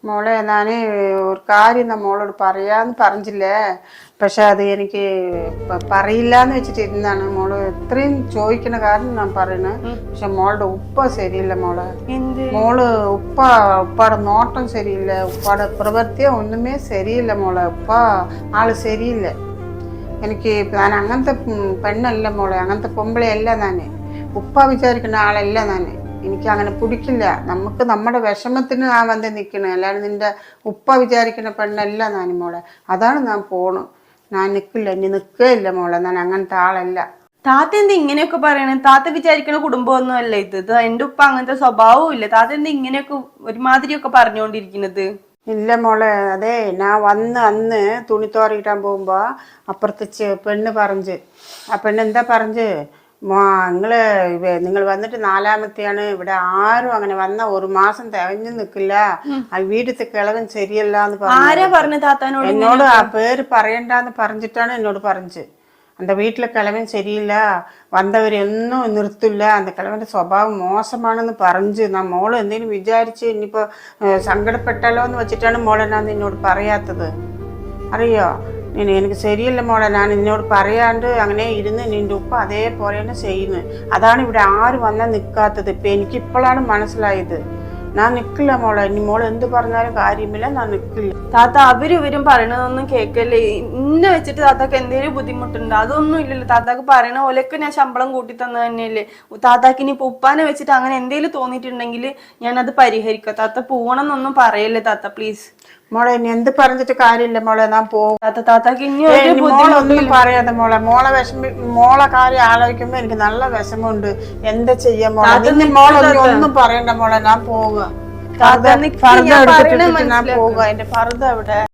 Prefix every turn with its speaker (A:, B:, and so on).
A: മോളെ ഞാൻ ഒരു കാര്യം മോളോട് പറയാന്ന് പറഞ്ഞില്ലേ. പക്ഷെ അത് എനിക്ക് പറയില്ല എന്ന് വെച്ചിട്ടിരുന്നാണ്. മോള് ഇത്രയും ചോദിക്കണ കാരണം ഞാൻ പറയണേ. പക്ഷെ മോളുടെ ഉപ്പ ശരിയില്ല മോളെ. മോള് ഉപ്പാടെ നോട്ടം ശരിയില്ല, ഉപ്പാടെ പ്രവൃത്തിയോ ഒന്നുമേ ശരിയില്ല മോളെ. ആള് ശരിയില്ല. എനിക്ക് ഞാൻ അങ്ങനത്തെ പെണ്ണല്ല മോളെ, അങ്ങനത്തെ പൊമ്പളയല്ല ഞാൻ. ഉപ്പ വിചാരിക്കുന്ന ആളല്ല ഞാൻ. എനിക്ക് അങ്ങനെ പിടിക്കില്ല. നമുക്ക് നമ്മുടെ വിഷമത്തിന് ആ വന്ന് നിൽക്കണേ, അല്ലാതെ നിന്റെ ഉപ്പ വിചാരിക്കുന്ന പെണ്ണല്ല ഞാൻ മോളെ. അതാണ് ഞാൻ പോണു. ഞാൻ നിൽക്കില്ല, ഇനി നിൽക്കുകയില്ല മോളെ. ഞാൻ അങ്ങനത്തെ ആളല്ല.
B: താത്ത എന്താ ഇങ്ങനെയൊക്കെ പറയണേ? താത്ത വിചാരിക്കണ കുടുംബമൊന്നും അല്ല ഇത്. എന്റെ ഉപ്പ അങ്ങനത്തെ സ്വഭാവവും ഇല്ല. താത്ത എന്താ ഇങ്ങനെയൊക്കെ ഒരുമാതിരിയൊക്കെ പറഞ്ഞുകൊണ്ടിരിക്കുന്നത്?
A: ഇല്ല മോളെ, അതെ ഞാൻ അന്ന് തുണി തോറിയിട്ടാൻ പോകുമ്പോ അപ്പുറത്ത് പെണ്ണ് പറഞ്ഞ്, ആ പെണ്ണ് എന്താ പറഞ്ഞ്, നിങ്ങൾ വന്നിട്ട് 4ാമത്തെയാണ്, ഇവിടെ ആരും അങ്ങനെ വന്ന 1 മാസം തികഞ്ഞു നിൽക്കില്ല, ആ വീട്ടിലത്തെ കിളവൻ ശരിയല്ല എന്ന് പറഞ്ഞു. എന്നോട് ആ പേര് പറയണ്ടെന്ന് പറഞ്ഞിട്ടാണ് എന്നോട് പറഞ്ഞത്. அந்த வீட்டில் കിളവൻ ശരിയില്ല, വന്നവരെയൊന്നും നിർത്തില്ല, அந்த കിളവൻ്റെ സ്വഭാവം മോശമാണെന്ന് പറഞ്ഞ്. മോള് എന്തെങ്കിലും വിചാരിച്ച് ഇനിയിപ്പോൾ സങ്കടപ്പെട്ടല്ലോ എന്ന് വെച്ചിട്ടാണ് മോളെ ഞാൻ നിന്നോട് പറയാത്തത്. അറിയോ, എനിക്ക് ശരിയല്ല മോളെ. ഞാൻ നിന്നോട് പറയാണ്ട് അങ്ങനെ ഇരുന്ന് നിൻ്റെ ഉപ്പ അതേപോലെ തന്നെ ചെയ്യുന്നു. അതാണ് ഇവിടെ ആരും വന്നാൽ നിൽക്കാത്തത്. ഇപ്പം എനിക്കിപ്പോഴാണ് മനസ്സിലായത്. ഞാൻ നിൽക്കില്ല മോളെ. ഇനി മോൾ എന്ത് പറഞ്ഞാലും കാര്യമില്ല, ഞാൻ നിൽക്കില്ല.
B: താത്ത ഇവരും പറയണതൊന്നും കേൾക്കല്ലേ? ഇന്നെ വെച്ചിട്ട് താത്താക്ക് എന്തെങ്കിലും ബുദ്ധിമുട്ടുണ്ട്? അതൊന്നും ഇല്ലല്ലോ. താത്താക്ക് പറയണ പോലെയൊക്കെ ഞാൻ ശമ്പളം കൂട്ടി തന്നത് തന്നെയല്ലേ. താത്താക്ക് ഇനി ഉപ്പാനെ വെച്ചിട്ട് അങ്ങനെ എന്തെങ്കിലും തോന്നിയിട്ടുണ്ടെങ്കിൽ ഞാനത് പരിഹരിക്കാം. താത്ത പോകണം എന്നൊന്നും പറയല്ലേ താത്ത, പ്ലീസ്.
A: മോളെ ഇനി എന്ത് പറഞ്ഞിട്ട് കാര്യമില്ല മോളെ, ഞാൻ പോകും.
B: താത്താക്ക് ഇനി
A: മോളൊന്നും പറയാതെ മോളെ. മോളെ കാര്യം ആലോചിക്കുമ്പോ എനിക്ക് നല്ല വിഷമമുണ്ട്. എന്താ ചെയ്യാൻ മോളെ? മോളൊന്നും പറയണ്ട മോളെ, ഞാൻ പോവുക. ഞാൻ പോവുക. എന്റെ ഫർദ എവിടെ?